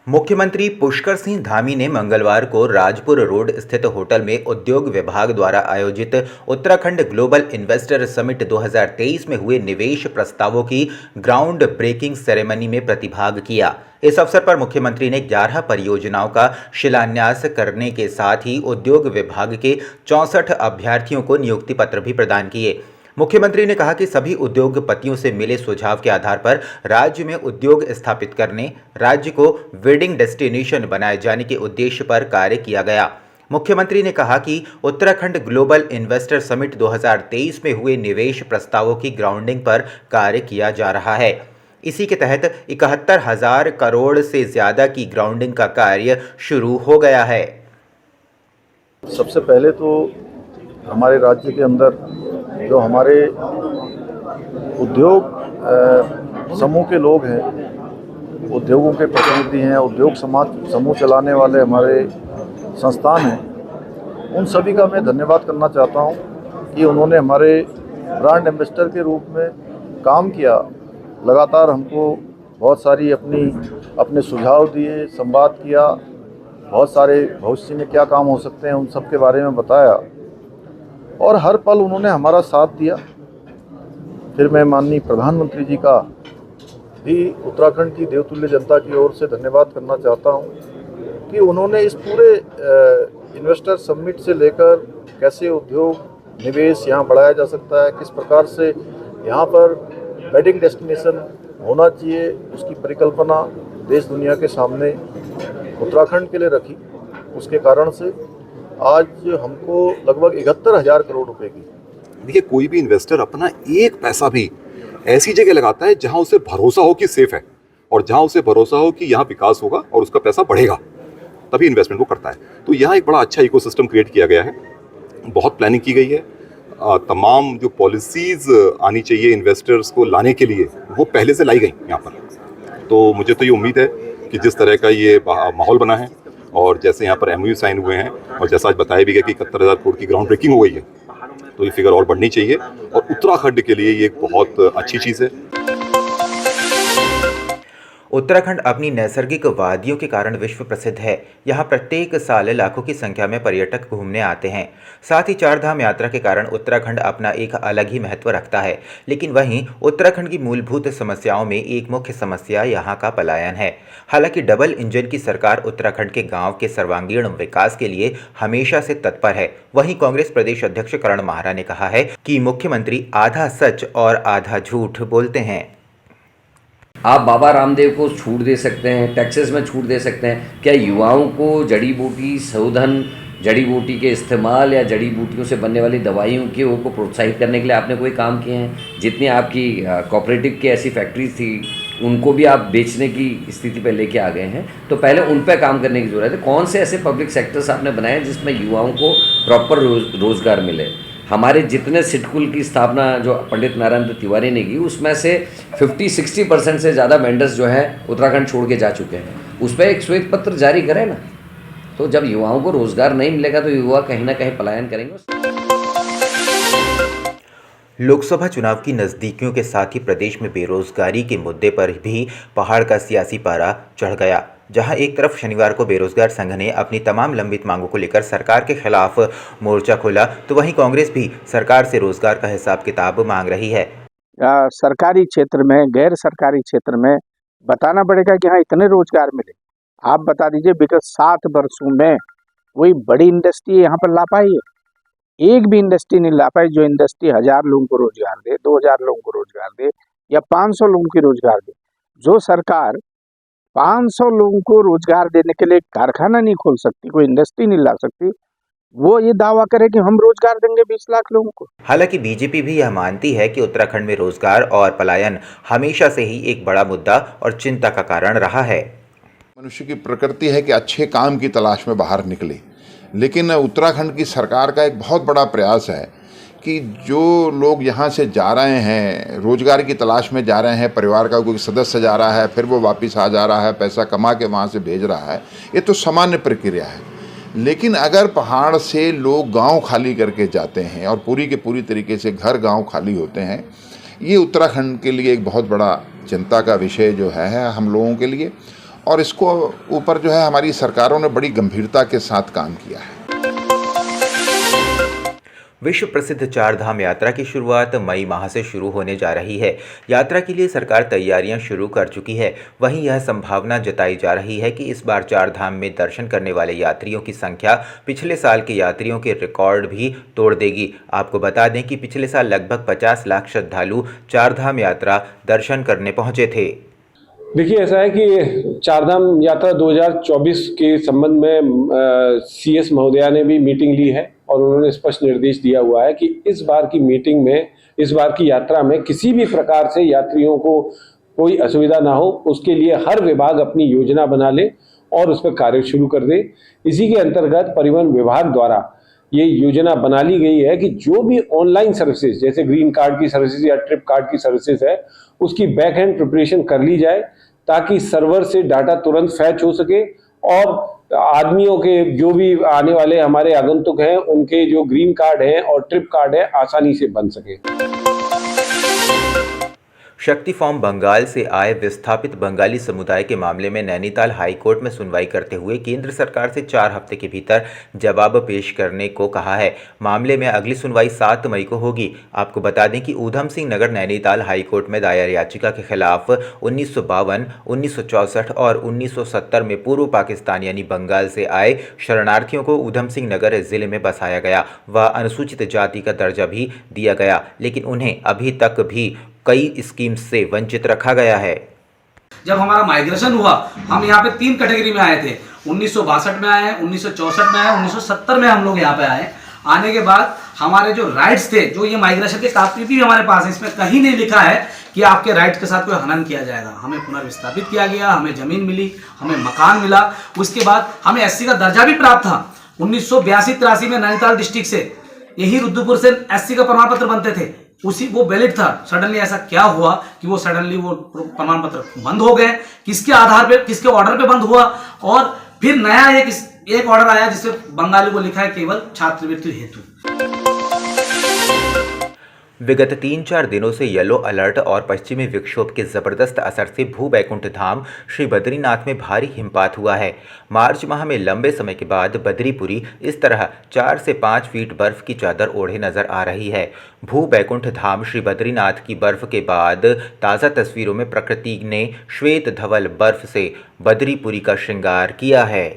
मुख्यमंत्री पुष्कर सिंह धामी ने मंगलवार को राजपुर रोड स्थित होटल में उद्योग विभाग द्वारा आयोजित उत्तराखंड ग्लोबल इन्वेस्टर समिट 2023 में हुए निवेश प्रस्तावों की ग्राउंड ब्रेकिंग सेरेमनी में प्रतिभाग किया। इस अवसर पर मुख्यमंत्री ने 11 परियोजनाओं का शिलान्यास करने के साथ ही उद्योग विभाग के 64 अभ्यर्थियों को नियुक्ति पत्र भी प्रदान किए। मुख्यमंत्री ने कहा कि सभी उद्योगपतियों से मिले सुझाव के आधार पर राज्य में उद्योग स्थापित करने, राज्य को वेडिंग डेस्टिनेशन बनाए जाने के उद्देश्य पर कार्य किया गया। मुख्यमंत्री ने कहा कि उत्तराखंड ग्लोबल इन्वेस्टर समिट 2023 में हुए निवेश प्रस्तावों की ग्राउंडिंग पर कार्य किया जा रहा है। इसी के तहत 71,000 करोड़ से ज्यादा की ग्राउंडिंग का कार्य शुरू हो गया है। सबसे पहले तो हमारे राज्य के अंदर जो हमारे उद्योग समूह के लोग हैं, उद्योगों के प्रतिनिधि हैं, उद्योग समाज समूह चलाने वाले हमारे संस्थान हैं, उन सभी का मैं धन्यवाद करना चाहता हूं कि उन्होंने हमारे ब्रांड एम्बेसडर के रूप में काम किया। लगातार हमको बहुत सारी अपने सुझाव दिए, संवाद किया, बहुत सारे भविष्य में क्या काम हो सकते हैं उन सब के बारे में बताया और हर पल उन्होंने हमारा साथ दिया। फिर मैं माननीय प्रधानमंत्री जी का भी उत्तराखंड की देवतुल्य जनता की ओर से धन्यवाद करना चाहता हूं कि उन्होंने इस पूरे इन्वेस्टर समिट से लेकर कैसे उद्योग निवेश यहाँ बढ़ाया जा सकता है, किस प्रकार से यहाँ पर वेडिंग डेस्टिनेशन होना चाहिए, उसकी परिकल्पना देश दुनिया के सामने उत्तराखंड के लिए रखी। उसके कारण से आज हमको लगभग 71,000 करोड़ रुपए की। देखिए, कोई भी इन्वेस्टर अपना एक पैसा भी ऐसी जगह लगाता है जहां उसे भरोसा हो कि सेफ है और जहां उसे भरोसा हो कि यहाँ विकास होगा और उसका पैसा बढ़ेगा, तभी इन्वेस्टमेंट वो करता है। तो यहाँ एक बड़ा अच्छा इकोसिस्टम क्रिएट किया गया है, बहुत प्लानिंग की गई है। तमाम जो पॉलिसीज आनी चाहिए इन्वेस्टर्स को लाने के लिए वो पहले से लाई गई यहाँ पर। तो मुझे तो ये उम्मीद है कि जिस तरह का ये माहौल बना है और जैसे यहाँ पर एमओयू साइन हुए हैं और जैसा आज बताया भी गया कि 71,000 करोड़ की ग्राउंड ब्रेकिंग हो गई है, तो ये फिगर और बढ़नी चाहिए और उत्तराखंड के लिए ये एक बहुत अच्छी चीज़ है। उत्तराखंड अपनी नैसर्गिक वादियों के कारण विश्व प्रसिद्ध है। यहाँ प्रत्येक साल लाखों की संख्या में पर्यटक घूमने आते हैं। साथ ही चारधाम यात्रा के कारण उत्तराखंड अपना एक अलग ही महत्व रखता है। लेकिन वहीं उत्तराखंड की मूलभूत समस्याओं में एक मुख्य समस्या यहाँ का पलायन है। हालांकि डबल इंजन की सरकार उत्तराखंड के गाँव के सर्वांगीण विकास के लिए हमेशा से तत्पर है। वहीं कांग्रेस प्रदेश अध्यक्ष करण माहरा ने कहा है कि मुख्यमंत्री आधा सच और आधा झूठ बोलते हैं। आप बाबा रामदेव को छूट दे सकते हैं, टैक्सेस में छूट दे सकते हैं, क्या युवाओं को जड़ी बूटी शोधन, जड़ी बूटी के इस्तेमाल या जड़ी बूटियों से बनने वाली दवाइयों के को प्रोत्साहित करने के लिए आपने कोई काम किए हैं? जितनी आपकी कोऑपरेटिव की ऐसी फैक्ट्रीज थी उनको भी आप बेचने की स्थिति पे लेके आ गए हैं, तो पहले उन पे काम करने की ज़रूरत है। कौन से ऐसे पब्लिक सेक्टर्स आपने बनाए जिसमें युवाओं को प्रॉपर रोज़गार मिले? हमारे जितने सिडकुल की स्थापना जो पंडित नारायण तिवारी ने की, उसमें से 50-60% से ज़्यादा वेंडर्स जो है उत्तराखंड छोड़ के जा चुके हैं। उस पर एक श्वेत पत्र जारी करें ना। तो जब युवाओं को रोज़गार नहीं मिलेगा तो युवा कहीं ना कहीं पलायन करेंगे। लोकसभा चुनाव की नज़दीकियों के साथ ही प्रदेश में बेरोजगारी के मुद्दे पर भी पहाड़ का सियासी पारा चढ़ गया। जहां एक तरफ शनिवार को बेरोजगार संघ ने अपनी तमाम लंबित मांगों को लेकर सरकार के खिलाफ मोर्चा खोला, तो वहीं कांग्रेस भी सरकार से रोजगार का हिसाब किताब मांग रही है। सरकारी क्षेत्र में, गैर सरकारी क्षेत्र में बताना पड़ेगा कि हाँ इतने रोजगार मिले। आप बता दीजिए विगत 7 वर्षों में कोई बड़ी इंडस्ट्री यहाँ पर ला पाई है? एक भी इंडस्ट्री नहीं ला पाई जो इंडस्ट्री 1000 लोगों को रोजगार दे, 2000 लोगों को रोजगार दे या 500 लोगों को रोजगार दे। जो सरकार 500 लोगों को रोजगार देने के लिए कारखाना नहीं खोल सकती, कोई इंडस्ट्री नहीं ला सकती, वो ये दावा करे कि हम रोजगार देंगे 20 लाख लोगों को। हालांकि बीजेपी भी यह मानती है कि उत्तराखंड में रोजगार और पलायन हमेशा से ही एक बड़ा मुद्दा और चिंता का कारण रहा है। मनुष्य की प्रकृति है कि अच्छे काम की तलाश में बाहर निकले, लेकिन उत्तराखंड की सरकार का एक बहुत बड़ा प्रयास है कि जो लोग यहाँ से जा रहे हैं, रोजगार की तलाश में जा रहे हैं, परिवार का कोई सदस्य जा रहा है, फिर वो वापस आ जा रहा है, पैसा कमा के वहाँ से भेज रहा है, ये तो सामान्य प्रक्रिया है। लेकिन अगर पहाड़ से लोग गांव खाली करके जाते हैं और पूरी के पूरी तरीके से घर गांव खाली होते हैं, ये उत्तराखंड के लिए एक बहुत बड़ा चिंता का विषय जो है हम लोगों के लिए। और इसको ऊपर जो है हमारी सरकारों ने बड़ी गंभीरता के साथ काम किया है। विश्व प्रसिद्ध चारधाम यात्रा की शुरुआत मई माह से शुरू होने जा रही है। यात्रा के लिए सरकार तैयारियां शुरू कर चुकी है। वहीं यह संभावना जताई जा रही है कि इस बार चारधाम में दर्शन करने वाले यात्रियों की संख्या पिछले साल के यात्रियों के रिकॉर्ड भी तोड़ देगी। आपको बता दें कि पिछले साल लगभग 50 लाख श्रद्धालु चारधाम यात्रा दर्शन करने पहुंचे थे। देखिए, ऐसा है कि चारधाम यात्रा 2024 के संबंध में सीएस महोदया ने भी मीटिंग ली है और उन्होंने स्पष्ट निर्देश दिया हुआ है कि इस बार की मीटिंग में, इस बार की यात्रा में किसी भी प्रकार से यात्रियों को कोई असुविधा ना हो, उसके लिए हर विभाग अपनी योजना बना ले और उस पर कार्य शुरू कर दे। इसी के अंतर्गत परिवहन विभाग द्वारा ये योजना बना ली गई है कि जो भी ऑनलाइन सर्विसेज जैसे ग्रीन कार्ड की सर्विसेज या ट्रिप कार्ड की सर्विसेज है, उसकी बैक एंड प्रिपरेशन कर ली जाए ताकि सर्वर से डाटा तुरंत फैच हो सके और आदमियों के जो भी आने वाले हमारे आगंतुक हैं उनके जो ग्रीन कार्ड है और ट्रिप कार्ड है आसानी से बन सके। शक्ति फॉर्म बंगाल से आए विस्थापित बंगाली समुदाय के मामले में नैनीताल हाईकोर्ट में सुनवाई करते हुए केंद्र सरकार से 4 हफ्ते के भीतर जवाब पेश करने को कहा है। मामले में अगली सुनवाई 7 मई को होगी। आपको बता दें कि ऊधम सिंह नगर नैनीताल हाईकोर्ट में दायर याचिका के खिलाफ 1952, 1964 और 1970 में पूर्व पाकिस्तान यानी बंगाल से आए शरणार्थियों को ऊधम सिंह नगर जिले में बसाया गया व अनुसूचित जाति का दर्जा भी दिया गया, लेकिन उन्हें अभी तक भी कई स्कीम से वंचित रखा गया है। जब हमारा माइग्रेशन हुआ, हम यहाँ पे 3 कैटेगरी में आए थे। 1962 में आए, 1964 में आए, 1970 में हम लोग यहाँ पे आए। आने के बाद हमारे जो राइट्स थे, जो ये माइग्रेशन के कापी भी हमारे पास है, इसमें कहीं नहीं लिखा है कि आपके राइट के साथ कोई हनन किया जाएगा। हमें पुनर्विस्थापित किया गया, हमें जमीन मिली, हमें मकान मिला। उसके बाद हमें एससी का दर्जा भी प्राप्त था। 1982-83 में नैनीताल डिस्ट्रिक्ट से, यही रुद्रपुर से एससी का प्रमाण पत्र बनते थे, उसी वो वैलिड था। सडनली ऐसा क्या हुआ कि वो सडनली वो प्रमाण पत्र बंद हो गए? किसके आधार पे, किसके ऑर्डर पे बंद हुआ? और फिर नया एक ऑर्डर आया जिससे बंगाली को लिखा है केवल छात्रवृत्ति हेतु। विगत 3-4 दिनों से येलो अलर्ट और पश्चिमी विक्षोभ के जबरदस्त असर से भू बैकुंठ धाम श्री बद्रीनाथ में भारी हिमपात हुआ है। मार्च माह में लंबे समय के बाद बद्रीपुरी इस तरह 4 से 5 फीट बर्फ की चादर ओढ़े नजर आ रही है। भू बैकुंठ धाम श्री बद्रीनाथ की बर्फ के बाद ताज़ा तस्वीरों में प्रकृति ने श्वेत धवल बर्फ से बद्रीपुरी का श्रृंगार किया है।